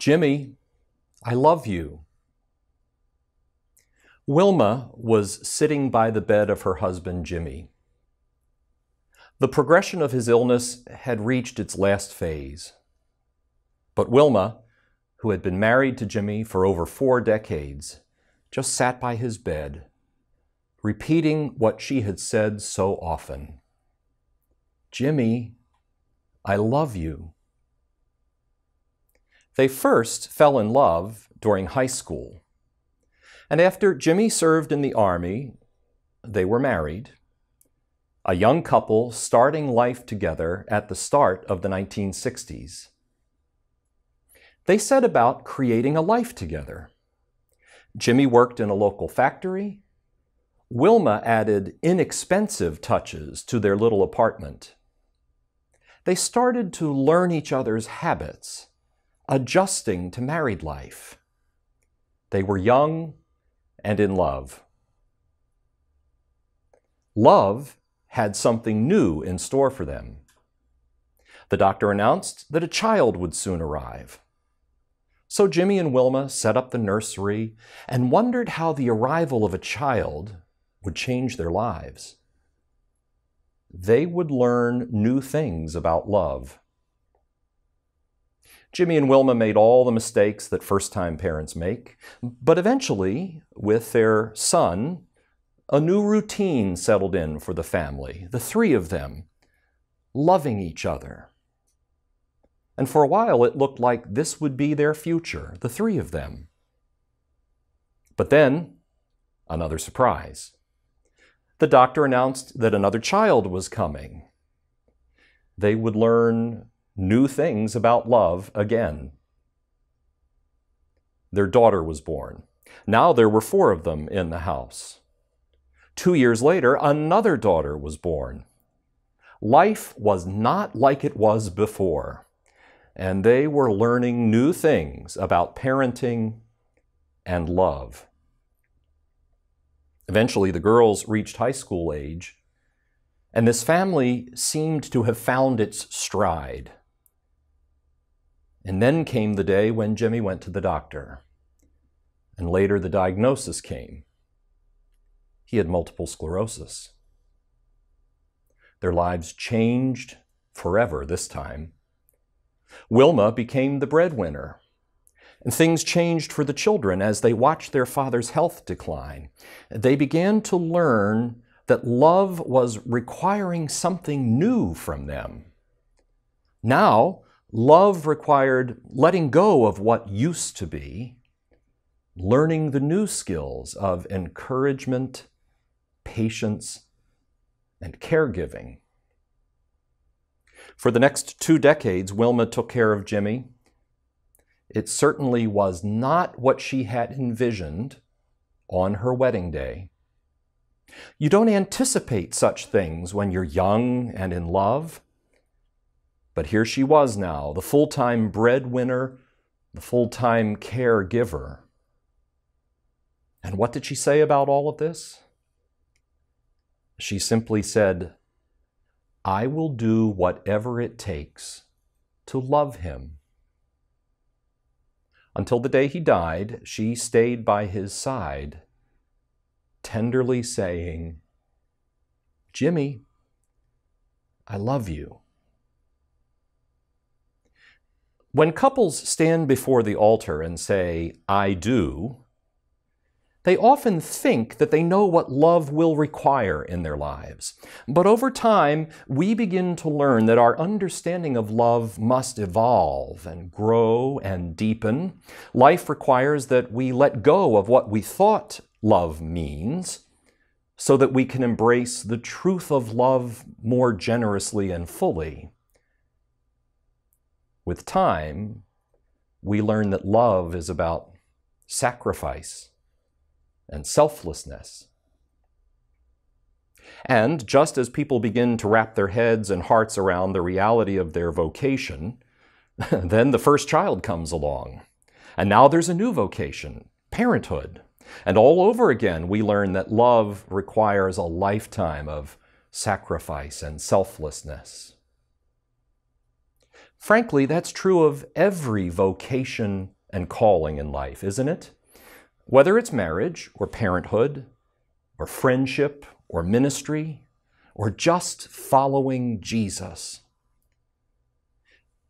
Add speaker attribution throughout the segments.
Speaker 1: Jimmy, I love you. Wilma was sitting by the bed of her husband, Jimmy. The progression of his illness had reached its last phase. But Wilma, who had been married to Jimmy for over 4 decades, just sat by his bed, repeating what she had said so often. Jimmy, I love you. They first fell in love during high school. And after Jimmy served in the Army, they were married, a young couple starting life together at the start of the 1960s. They set about creating a life together. Jimmy worked in a local factory. Wilma added inexpensive touches to their little apartment. They started to learn each other's habits, adjusting to married life. They were young and in love. Love had something new in store for them. The doctor announced that a child would soon arrive. So Jimmy and Wilma set up the nursery and wondered how the arrival of a child would change their lives. They would learn new things about love. Jimmy and Wilma made all the mistakes that first-time parents make, but eventually, with their son, a new routine settled in for the family, the 3 of them, loving each other. And for a while, it looked like this would be their future, the 3 of them. But then, another surprise. The doctor announced that another child was coming. They would learn new things about love again. Their daughter was born. Now there were 4 of them in the house. 2 years later, another daughter was born. Life was not like it was before, and they were learning new things about parenting and love. Eventually, the girls reached high school age, and this family seemed to have found its stride. And then came the day when Jimmy went to the doctor, and later the diagnosis came. He had multiple sclerosis. Their lives changed forever this time. Wilma became the breadwinner, and things changed for the children as they watched their father's health decline. They began to learn that love was requiring something new from them. Now, love required letting go of what used to be, learning the new skills of encouragement, patience, and caregiving. For the next 2 decades, Wilma took care of Jimmy. It certainly was not what she had envisioned on her wedding day. You don't anticipate such things when you're young and in love. But here she was now, the full-time breadwinner, the full-time caregiver. And what did she say about all of this? She simply said, I will do whatever it takes to love him. Until the day he died, she stayed by his side, tenderly saying, Jimmy, I love you. When couples stand before the altar and say, I do, they often think that they know what love will require in their lives. But over time, we begin to learn that our understanding of love must evolve and grow and deepen. Life requires that we let go of what we thought love means so that we can embrace the truth of love more generously and fully. With time, we learn that love is about sacrifice and selflessness. And just as people begin to wrap their heads and hearts around the reality of their vocation, then the first child comes along. And now there's a new vocation, parenthood. And all over again, we learn that love requires a lifetime of sacrifice and selflessness. Frankly, that's true of every vocation and calling in life, isn't it? Whether it's marriage or parenthood or friendship or ministry or just following Jesus.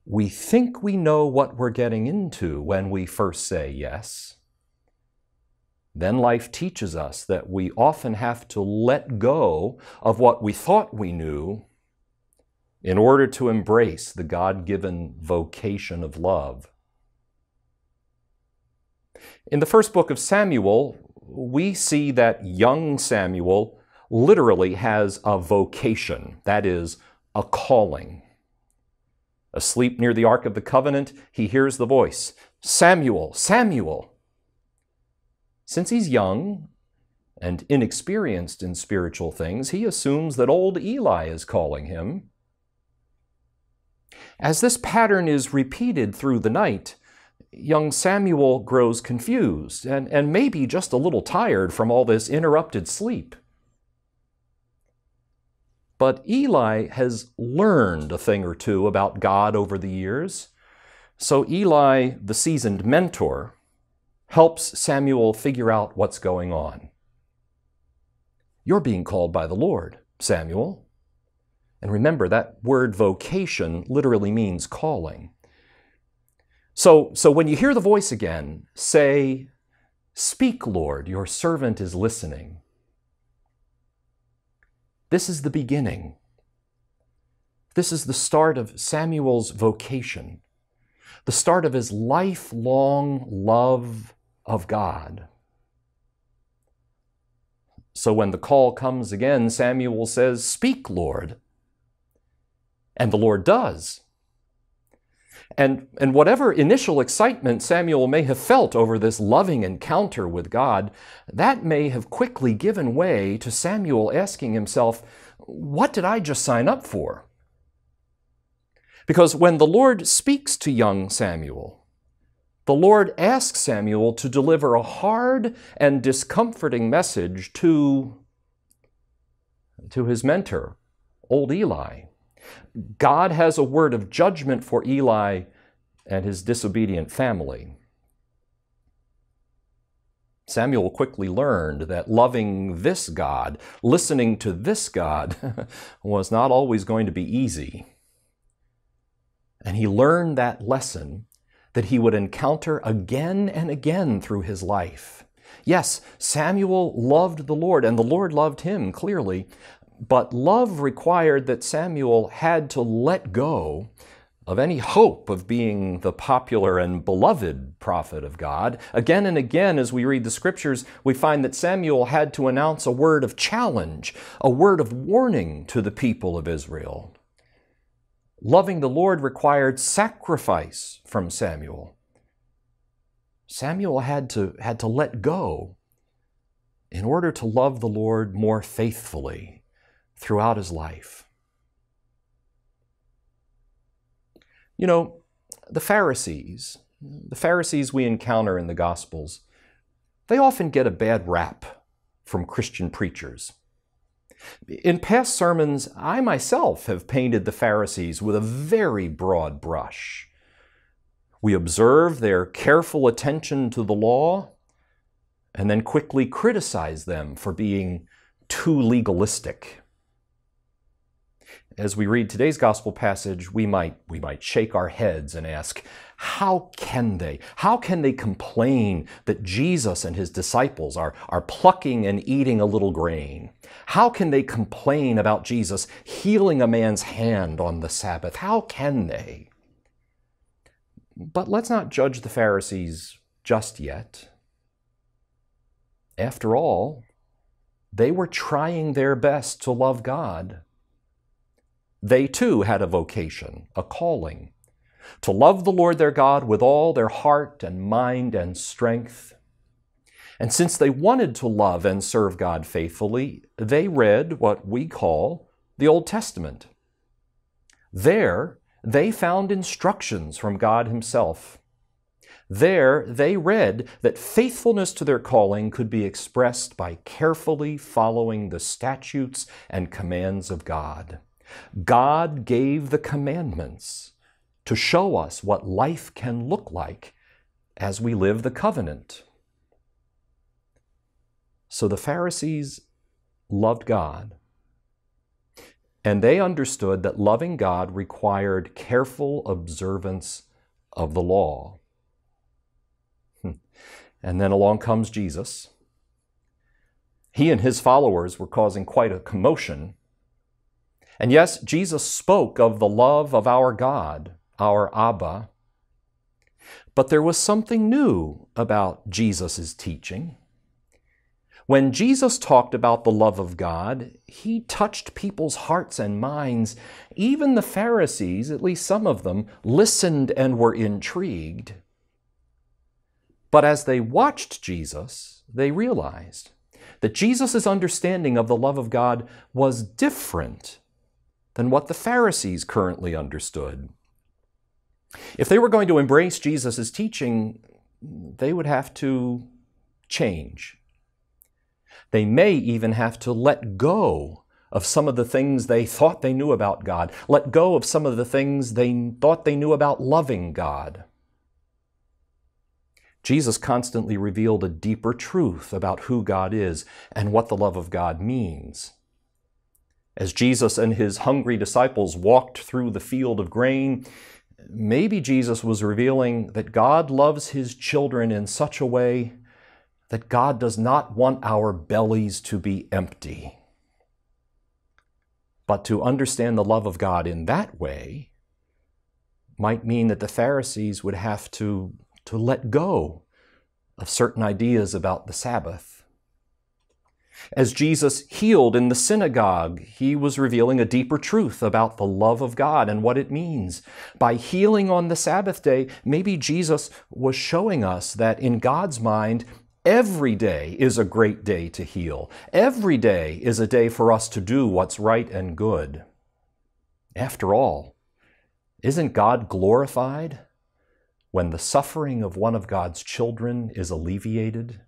Speaker 1: We think we know what we're getting into when we first say yes. Then life teaches us that we often have to let go of what we thought we knew in order to embrace the God-given vocation of love. In the first book of Samuel, we see that young Samuel literally has a vocation, that is, a calling. Asleep near the Ark of the Covenant, he hears the voice, "Samuel, Samuel." Since he's young and inexperienced in spiritual things, he assumes that old Eli is calling him. As this pattern is repeated through the night, young Samuel grows confused and maybe just a little tired from all this interrupted sleep. But Eli has learned a thing or two about God over the years, so Eli, the seasoned mentor, helps Samuel figure out what's going on. "You're being called by the Lord, Samuel." And remember, that word vocation literally means calling. So when you hear the voice again, say, "Speak, Lord, your servant is listening." This is the beginning. This is the start of Samuel's vocation, the start of his lifelong love of God. So when the call comes again, Samuel says, "Speak, Lord." And the Lord does. And whatever initial excitement Samuel may have felt over this loving encounter with God, that may have quickly given way to Samuel asking himself, "What did I just sign up for?" Because when the Lord speaks to young Samuel, the Lord asks Samuel to deliver a hard and discomforting message to his mentor, old Eli. God has a word of judgment for Eli and his disobedient family. Samuel quickly learned that loving this God, listening to this God, was not always going to be easy. And he learned that lesson that he would encounter again and again through his life. Yes, Samuel loved the Lord, and the Lord loved him, clearly, but love required that Samuel had to let go of any hope of being the popular and beloved prophet of God. Again and again, as we read the scriptures, we find that Samuel had to announce a word of challenge, a word of warning to the people of Israel. Loving the Lord required sacrifice from Samuel. Samuel had to let go in order to love the Lord more faithfully throughout his life. You know, the Pharisees we encounter in the Gospels, they often get a bad rap from Christian preachers. In past sermons, I myself have painted the Pharisees with a very broad brush. We observe their careful attention to the law and then quickly criticize them for being too legalistic. As we read today's gospel passage, we might shake our heads and ask, how can they complain that Jesus and his disciples are plucking and eating a little grain? How can they complain about Jesus healing a man's hand on the Sabbath? How can they? But let's not judge the Pharisees just yet. After all, they were trying their best to love God. They too had a vocation, a calling, to love the Lord their God with all their heart and mind and strength. And since they wanted to love and serve God faithfully, they read what we call the Old Testament. There, they found instructions from God himself. There, they read that faithfulness to their calling could be expressed by carefully following the statutes and commands of God. God gave the commandments, to show us what life can look like as we live the covenant. So the Pharisees loved God, and they understood that loving God required careful observance of the law. And then along comes Jesus. He and his followers were causing quite a commotion. And yes, Jesus spoke of the love of our God, our Abba. But there was something new about Jesus' teaching. When Jesus talked about the love of God, he touched people's hearts and minds. Even the Pharisees, at least some of them, listened and were intrigued. But as they watched Jesus, they realized that Jesus' understanding of the love of God was different than what the Pharisees currently understood. If they were going to embrace Jesus' teaching, they would have to change. They may even have to let go of some of the things they thought they knew about God, let go of some of the things they thought they knew about loving God. Jesus constantly revealed a deeper truth about who God is and what the love of God means. As Jesus and his hungry disciples walked through the field of grain, maybe Jesus was revealing that God loves his children in such a way that God does not want our bellies to be empty. But to understand the love of God in that way might mean that the Pharisees would have to let go of certain ideas about the Sabbath. As Jesus healed in the synagogue, he was revealing a deeper truth about the love of God and what it means. By healing on the Sabbath day, maybe Jesus was showing us that in God's mind, every day is a great day to heal. Every day is a day for us to do what's right and good. After all, isn't God glorified when the suffering of one of God's children is alleviated?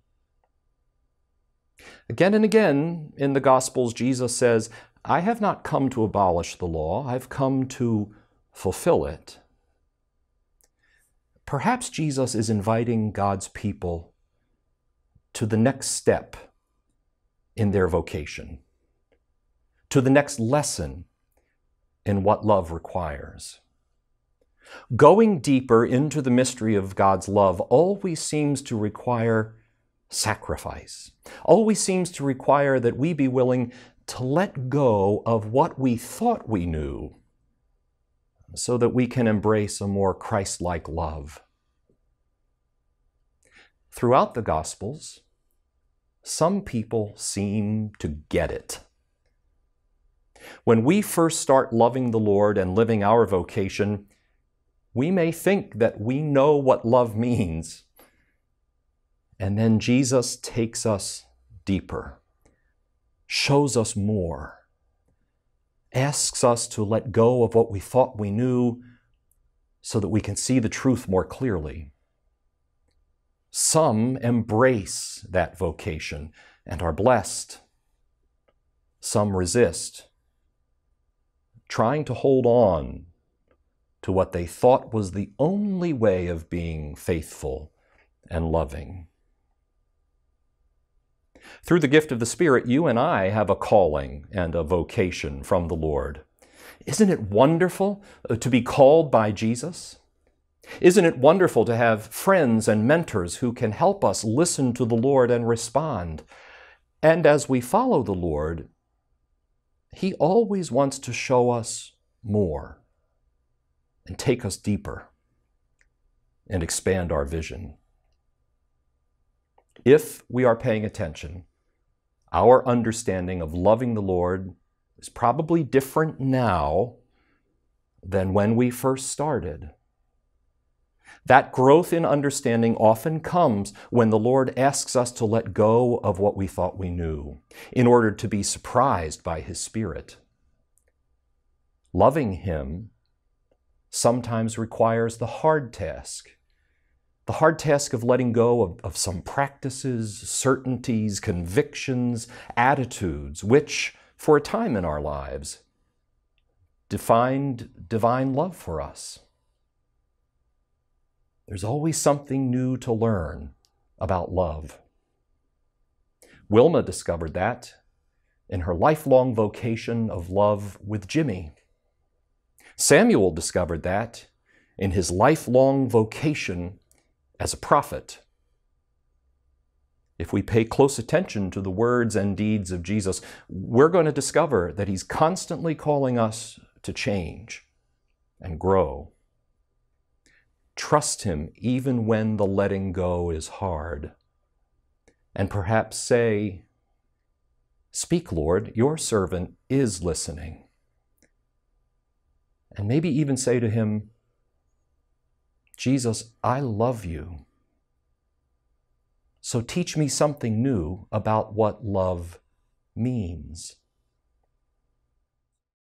Speaker 1: Again and again in the Gospels, Jesus says, I have not come to abolish the law, I've come to fulfill it. Perhaps Jesus is inviting God's people to the next step in their vocation, to the next lesson in what love requires. Going deeper into the mystery of God's love always seems to require sacrifice, always seems to require that we be willing to let go of what we thought we knew so that we can embrace a more Christ-like love. Throughout the Gospels, some people seem to get it. When we first start loving the Lord and living our vocation, we may think that we know what love means. And then Jesus takes us deeper, shows us more, asks us to let go of what we thought we knew so that we can see the truth more clearly. Some embrace that vocation and are blessed. Some resist, trying to hold on to what they thought was the only way of being faithful and loving. Through the gift of the Spirit, you and I have a calling and a vocation from the Lord. Isn't it wonderful to be called by Jesus? Isn't it wonderful to have friends and mentors who can help us listen to the Lord and respond? And as we follow the Lord, He always wants to show us more and take us deeper and expand our vision. If we are paying attention, our understanding of loving the Lord is probably different now than when we first started. That growth in understanding often comes when the Lord asks us to let go of what we thought we knew in order to be surprised by His Spirit. Loving Him sometimes requires the hard task of letting go of some practices, certainties, convictions, attitudes, which, for a time in our lives, defined divine love for us. There's always something new to learn about love. Wilma discovered that in her lifelong vocation of love with Jimmy. Samuel discovered that in his lifelong vocation as a prophet. If we pay close attention to the words and deeds of Jesus, we're going to discover that he's constantly calling us to change and grow. Trust him even when the letting go is hard. And perhaps say, "Speak, Lord, your servant is listening." And maybe even say to him, "Jesus, I love you. So teach me something new about what love means."